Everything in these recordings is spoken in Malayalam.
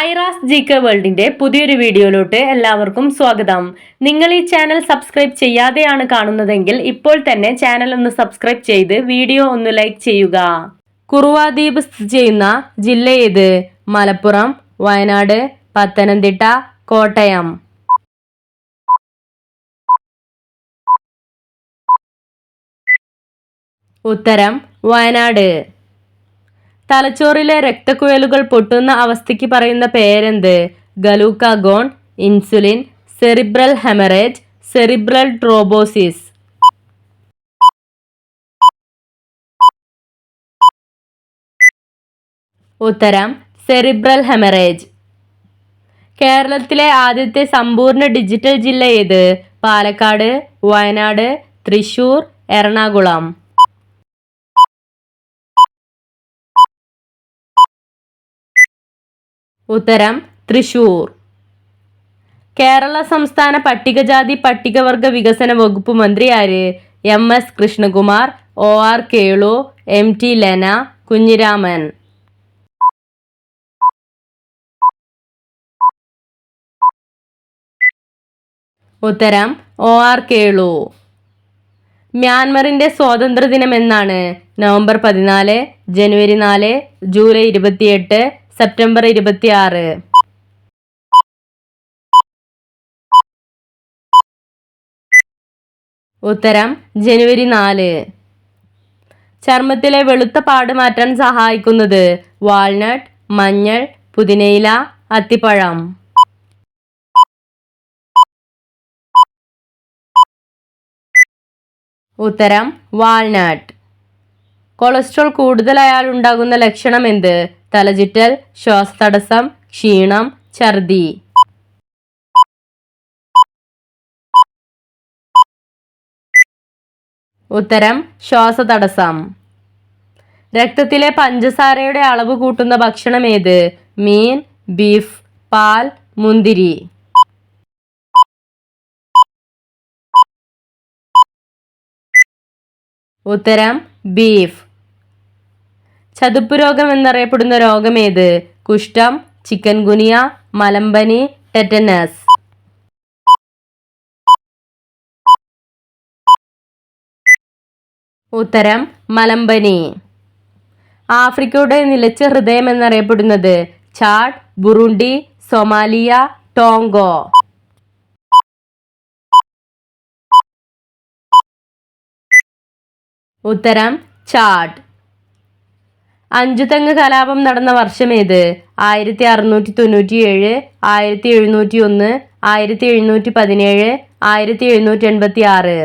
ഐറാസ് ജി.കെ വേൾഡിന്റെ പുതിയൊരു വീഡിയോയിലോട്ട് എല്ലാവർക്കും സ്വാഗതം. നിങ്ങൾ ഈ ചാനൽ സബ്സ്ക്രൈബ് ചെയ്യാതെയാണ് കാണുന്നതെങ്കിൽ ഇപ്പോൾ തന്നെ ചാനൽ ഒന്ന് സബ്സ്ക്രൈബ് ചെയ്ത് വീഡിയോ ഒന്ന് ലൈക്ക് ചെയ്യുക. കുറുവ ദ്വീപ് സ്ഥിതി ചെയ്യുന്ന ജില്ല ഏത്? മലപ്പുറം, വയനാട്, പത്തനംതിട്ട, കോട്ടയം. ഉത്തരം വയനാട്. തലച്ചോറിലെ രക്തക്കുഴലുകൾ പൊട്ടുന്ന അവസ്ഥയ്ക്ക് പറയുന്ന പേരെന്ത്? ഗലൂക്കാഗോൺ, ഇൻസുലിൻ, സെറിബ്രൽ ഹെമറേജ്, സെറിബ്രൽ ട്രോംബോസിസ്. ഉത്തരം സെറിബ്രൽ ഹെമറേജ്. കേരളത്തിലെ ആദ്യത്തെ സമ്പൂർണ്ണ ഡിജിറ്റൽ ജില്ല ഏത്? പാലക്കാട്, വയനാട്, തൃശൂർ, എറണാകുളം. ഉത്തരം തൃശൂർ. കേരള സംസ്ഥാന പട്ടികജാതി പട്ടികവർഗ വികസന വകുപ്പ് മന്ത്രി ആര്? എം.എസ്. കൃഷ്ണകുമാർ, ഒ.ആർ. കേളു, എം.ടി. ലെന, കുഞ്ഞിരാമൻ. ഉത്തരം ഒ.ആർ. കേളു. മ്യാൻമറിന്റെ സ്വാതന്ത്ര്യദിനം എന്നാണ്? നവംബർ 14, ജനുവരി 4, ജൂലൈ 28, സെപ്റ്റംബർ 26. ഉത്തരം ജനുവരി 4. ചർമ്മത്തിലെ വെളുത്ത പാട് മാറ്റാൻ സഹായിക്കുന്നത്? വാൾനട്ട്, മഞ്ഞൾ, പുതിനയില, അത്തിപ്പഴം. ഉത്തരം വാൾനട്ട്. കൊളസ്ട്രോൾ കൂടുതലായാൽ ഉണ്ടാകുന്ന ലക്ഷണം എന്ത്? തലചുറ്റൽ, ശ്വാസതടസ്സം, ക്ഷീണം, ഛർദി. ഉത്തരം ശ്വാസതടസ്സം. രക്തത്തിലെ പഞ്ചസാരയുടെ അളവ് കൂട്ടുന്ന ഭക്ഷണം ഏത്? മീൻ, ബീഫ്, പാൽ, മുന്തിരി. ഉത്തരം ബീഫ്. ചതുപ്പ് രോഗം എന്നറിയപ്പെടുന്ന രോഗം ഏത്? കുഷ്ഠം, ചിക്കൻ ഗുനിയ, മലമ്പനി, ടെറ്റനസ്. ഉത്തരം മലമ്പനി. ആഫ്രിക്കയുടെ നിലച്ച ഹൃദയം എന്നറിയപ്പെടുന്നത്? Chad, Burundi, Somalia, ടോങ്കോ. ഉത്തരം ചാഡ്. അഞ്ചുതെങ്ങ് കലാപം നടന്ന വർഷം ഏത്? 1697, 1701, 1717, 1786.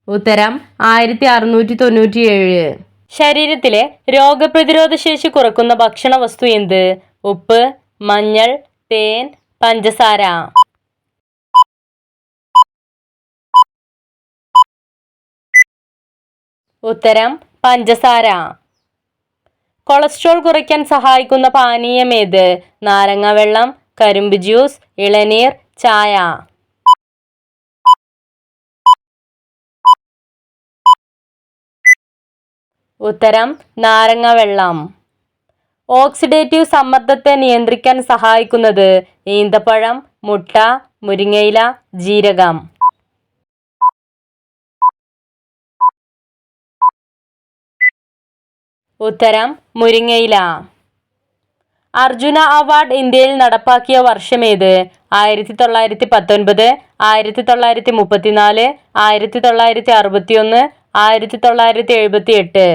ഉത്തരം 1697. ശരീരത്തിലെ രോഗപ്രതിരോധ ശേഷി കുറക്കുന്ന ഭക്ഷണ വസ്തു എന്ത്? ഉപ്പ്, മഞ്ഞൾ, തേൻ, പഞ്ചസാര. ഉത്തരം പഞ്ചസാര. കൊളസ്ട്രോൾ കുറയ്ക്കാൻ സഹായിക്കുന്ന പാനീയം ഏത്? നാരങ്ങ വെള്ളം, കരിമ്പ് ജ്യൂസ്, ഇളനീർ, ചായ. ഉത്തരം നാരങ്ങ വെള്ളം. ഓക്സിഡേറ്റീവ് സമ്മർദ്ദത്തെ നിയന്ത്രിക്കാൻ സഹായിക്കുന്നത്? ഈന്തപ്പഴം, മുട്ട, മുരിങ്ങയില, ജീരകം. ഉത്തരം മുരിങ്ങയില. അർജുന അവാർഡ് ഇന്ത്യയിൽ നടപ്പാക്കിയ വർഷം ഏത്? 1919, 1934, 1961, 1978.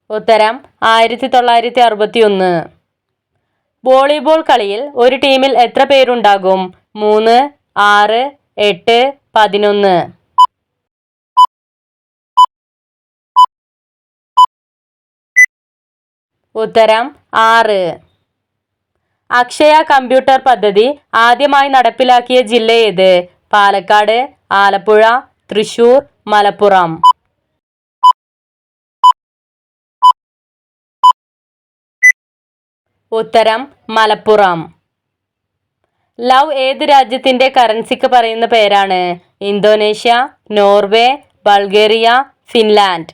ഉത്തരം 1961. വോളിബോൾ കളിയിൽ ഒരു ടീമിൽ എത്ര പേരുണ്ടാകും? 3, 6, 8, 11. ഉത്തരം 6. അക്ഷയ കമ്പ്യൂട്ടർ പദ്ധതി ആദ്യമായി നടപ്പിലാക്കിയ ജില്ല ഏത്? പാലക്കാട്, ആലപ്പുഴ, തൃശൂർ, മലപ്പുറം. ഉത്തരം മലപ്പുറം. ലവ് ഏത് രാജ്യത്തിന്റെ കറൻസിക്ക് പറയുന്ന പേരാണ്? Indonesia, Norway, Bulgaria, Finland.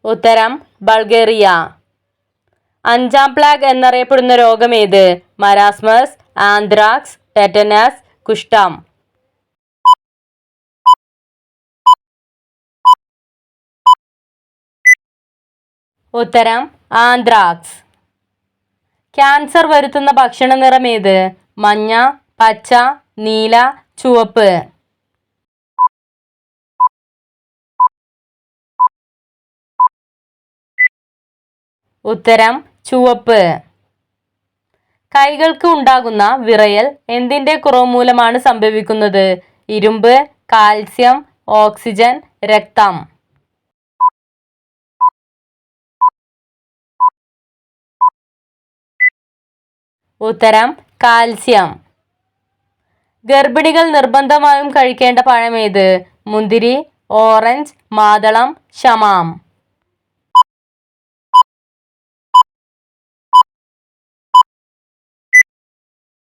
ഉത്തരം ബൾഗേറിയ. അഞ്ചാം പ്ലാഗ് എന്നറിയപ്പെടുന്ന രോഗം ഏത്? മരാസ്മസ്, ആന്ത്രാക്സ്, ടെറ്റനസ്, കുഷ്ഠം. ഉത്തരം ആന്ത്രാക്സ്. ക്യാൻസർ വരുത്തുന്ന ഭക്ഷണ നിറം ഏത്? മഞ്ഞ, പച്ച, നീല, ചുവപ്പ്. ഉത്തരം ചുവപ്പ്. കൈകൾക്ക് ഉണ്ടാകുന്ന വിറയൽ എന്തിന്റെ കുറവ് മൂലമാണ് സംഭവിക്കുന്നത്? ഇരുമ്പ്, കാൽസ്യം, ഓക്സിജൻ, രക്തം. ഉത്തരം കാൽസ്യം. ഗർഭിണികൾ നിർബന്ധമായും കഴിക്കേണ്ട പഴം ഏത്? മുന്തിരി, ഓറഞ്ച്, മാതളം, ശമാം.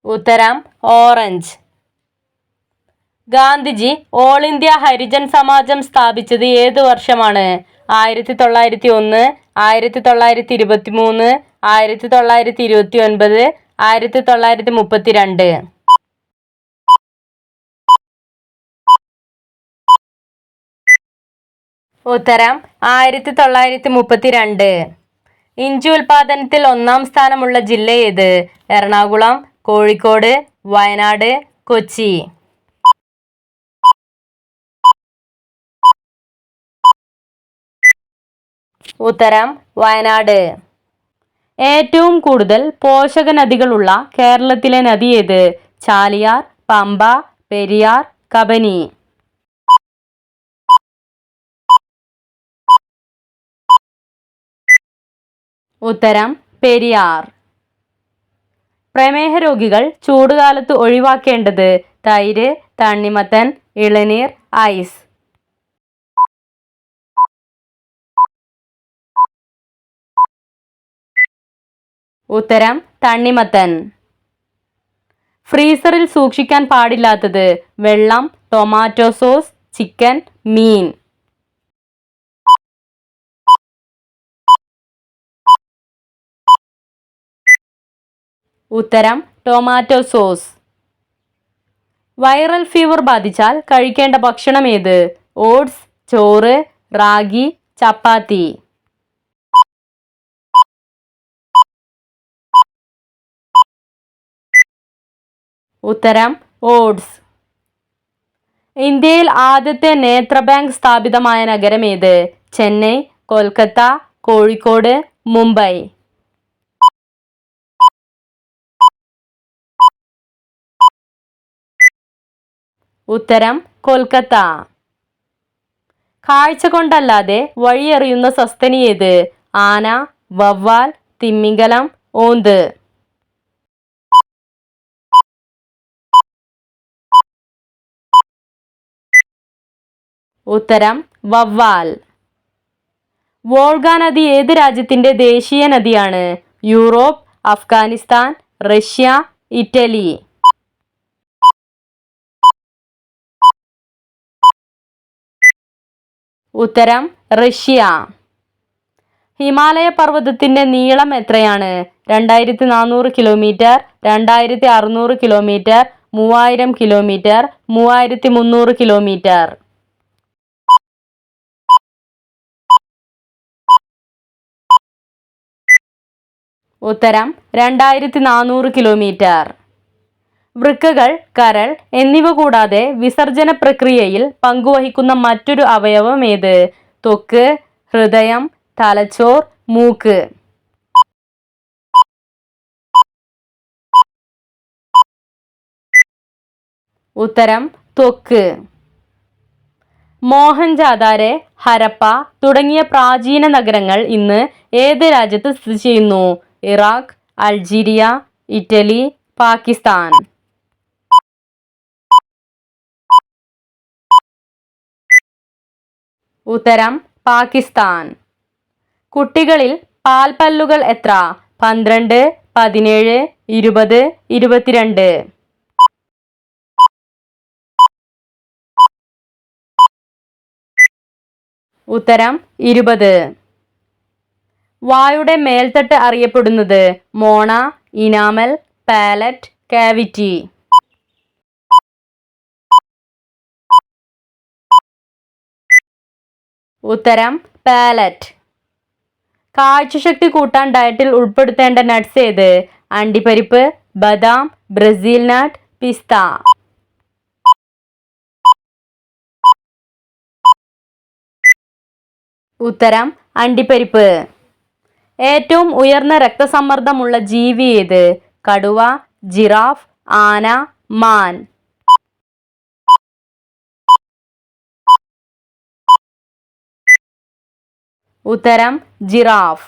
ഉത്തരം orange. Gandhiji all India Harijan Samajam സ്ഥാപിച്ചത് ഏത് വർഷമാണ്? 1901, 1923, 1929, 1932. ഉത്തരം 1932. ഇഞ്ചി ഉൽപാദനത്തിൽ ഒന്നാം സ്ഥാനമുള്ള ജില്ല ഏത്? എറണാകുളം, കോഴിക്കോട്, വയനാട്, കൊച്ചി. ഉത്തരം വയനാട്. ഏറ്റവും കൂടുതൽ പോഷക നദികളുള്ള കേരളത്തിലെ നദി ഏത്? ചാലിയാർ, പമ്പ, പെരിയാർ, കബനി. ഉത്തരം പെരിയാർ. പ്രമേഹ രോഗികൾ ചൂടുകാലത്ത് ഒഴിവാക്കേണ്ടത്? തൈര്, തണ്ണിമത്തൻ, ഇളനീർ, ഐസ്. ഉത്തരം തണ്ണിമത്തൻ. ഫ്രീസറിൽ സൂക്ഷിക്കാൻ പാടില്ലാത്തത്? വെള്ളം, ടൊമാറ്റോ സോസ്, ചിക്കൻ, മീൻ. ഉത്തരം ടൊമാറ്റോ സോസ്. വൈറൽ ഫീവർ ബാധിച്ചാൽ കഴിക്കേണ്ട ഭക്ഷണം ഏത്? ഓട്സ്, ചോറ്, റാഗി, ചപ്പാത്തി. ഉത്തരം ഓട്സ്. ഇന്ത്യയിൽ ആദ്യത്തെ നേത്ര ബാങ്ക് സ്ഥാപിതമായ നഗരം ഏത്? ചെന്നൈ, കൊൽക്കത്ത, കോഴിക്കോട്, മുംബൈ. ഉത്തരം കൊൽക്കത്ത. കാഴ്ച കൊണ്ടല്ലാതെ വഴിയെറിയുന്ന സസ്തനി ഏത്? ആന, വവ്വാൽ, തിമിംഗലം, ഓന്ത്. ഉത്തരം വവ്വാൽ. വോൾഗ നദി ഏത് രാജ്യത്തിന്റെ ദേശീയ നദിയാണ്? Europe, Afghanistan, Russia, Italy. ഉത്തരം റഷ്യ. ഹിമാലയ പർവ്വതത്തിന്റെ നീളം എത്രയാണ്? 2400 കിലോമീറ്റർ, 2600 കിലോമീറ്റർ, 3000 കിലോമീറ്റർ, 3300 കിലോമീറ്റർ. ഉത്തരം 2400 കിലോമീറ്റർ. വൃക്കകൾ, കരൾ എന്നിവ കൂടാതെ വിസർജന പ്രക്രിയയിൽ പങ്കുവഹിക്കുന്ന മറ്റൊരു അവയവം ഏത്? ത്വക്ക്, ഹൃദയം, തലച്ചോർ, മൂക്ക്. ഉത്തരം ത്വക്ക്. മോഹൻജാദാരോ, ഹരപ്പ തുടങ്ങിയ പ്രാചീന നഗരങ്ങൾ ഇന്ന് ഏത് രാജ്യത്ത് സ്ഥിതി ചെയ്യുന്നു? Iraq, Algeria, Italy, Pakistan. ഉത്തരം പാകിസ്ഥാൻ. കുട്ടികളിൽ പാൽപ്പല്ലുകൾ എത്ര? 12, 17, 20, 22. ഉത്തരം 20. വായുടെ മേൽത്തട്ട് അറിയപ്പെടുന്നത് മോണ, ഇനാമൽ, പാലറ്റ്, കാവിറ്റി. ഉത്തരം പാലറ്റ്. കാഴ്ചശക്തി കൂട്ടാൻ ഡയറ്റിൽ ഉൾപ്പെടുത്തേണ്ട നട്ട്സ് ഏത്? അണ്ടിപ്പരിപ്പ്, ബദാം, ബ്രസീൽ നട്ട്, പിസ്ത. ഉത്തരം അണ്ടിപ്പരിപ്പ്. ഏറ്റവും ഉയർന്ന രക്തസമ്മർദ്ദമുള്ള ജീവി ഏത്? കടുവ, ജിറാഫ്, ആന, മാൻ. ഉത്തരം ജിറാഫ്.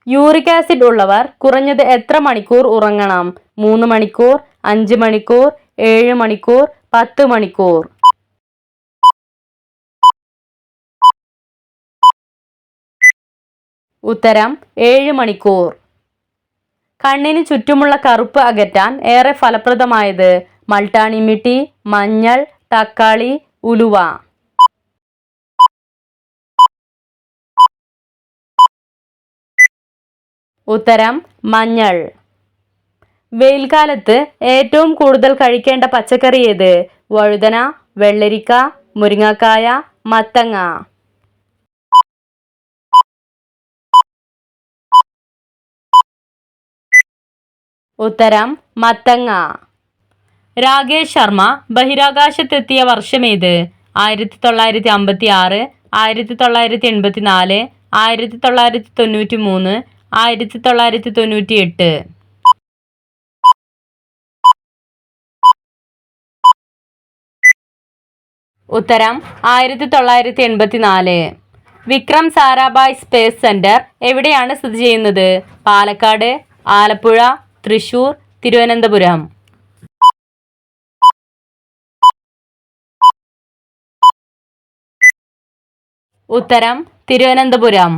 യൂറിക് ആസിഡ് ഉള്ളവർ കുറഞ്ഞത് എത്ര മണിക്കൂർ ഉറങ്ങണം? 3 മണിക്കൂർ, 5 മണിക്കൂർ, 7 മണിക്കൂർ, 10 മണിക്കൂർ. ഉത്തരം 7 മണിക്കൂർ. കണ്ണിന് ചുറ്റുമുള്ള കറുപ്പ് അകറ്റാൻ ഏറെ ഫലപ്രദമായത്? മൾട്ടാണിമിട്ടി, മഞ്ഞൾ, തക്കാളി, ഉലുവ. ഉത്തരം മഞ്ഞൾ. വെയിൽക്കാലത്ത് ഏറ്റവും കൂടുതൽ കഴിക്കേണ്ട പച്ചക്കറി ഏത്? വഴുതന, വെള്ളരിക്ക, മുരിങ്ങക്കായ, മത്തങ്ങ. ഉത്തരം മത്തങ്ങ. രാകേഷ് ശർമ്മ ബഹിരാകാശത്തെത്തിയ വർഷമേത്? 1956, 1984, 1993, 1998. ഉത്തരം 1984. വിക്രം സാരാഭായ് സ്പേസ് സെന്റർ എവിടെയാണ് സ്ഥിതി ചെയ്യുന്നത്? പാലക്കാട്, ആലപ്പുഴ, തൃശൂർ, തിരുവനന്തപുരം. ഉത്തരം തിരുവനന്തപുരം.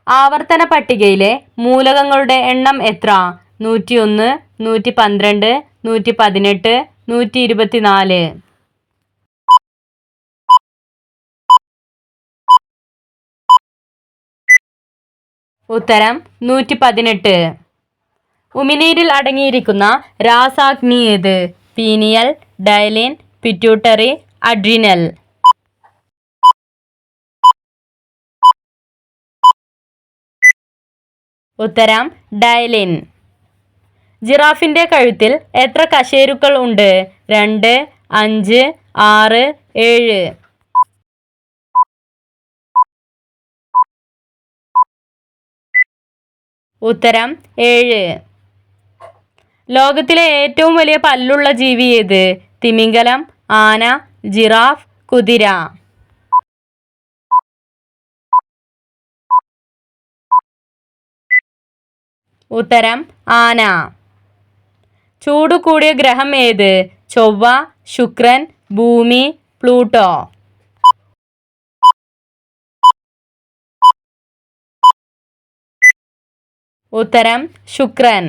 ആവർത്തന പട്ടികയിലെ മൂലകങ്ങളുടെ എണ്ണം എത്ര? 101, 112, 118, 124. ഉത്തരം 118. ഉമിനീരിൽ അടങ്ങിയിരിക്കുന്ന രാസാഗ്നി ഏത്? Pineal, ptyalin, pituitary, adrenal. ഉത്തരം ഡയലിൻ. ജിറാഫിന്റെ കഴുത്തിൽ എത്ര കശേരുക്കൾ ഉണ്ട്? 2, 5, 6, 7. ഉത്തരം 7. ലോകത്തിലെ ഏറ്റവും വലിയ പല്ലുള്ള ജീവി ഏത്? തിമിംഗലം, ആന, ജിറാഫ്, കുതിര. ഉത്തരം ആന. ചൂട് കൂടിയ ഗ്രഹം ഏത്? ചൊവ്വ, ശുക്രൻ, ഭൂമി, പ്ലൂട്ടോ. ഉത്തരം ശുക്രൻ.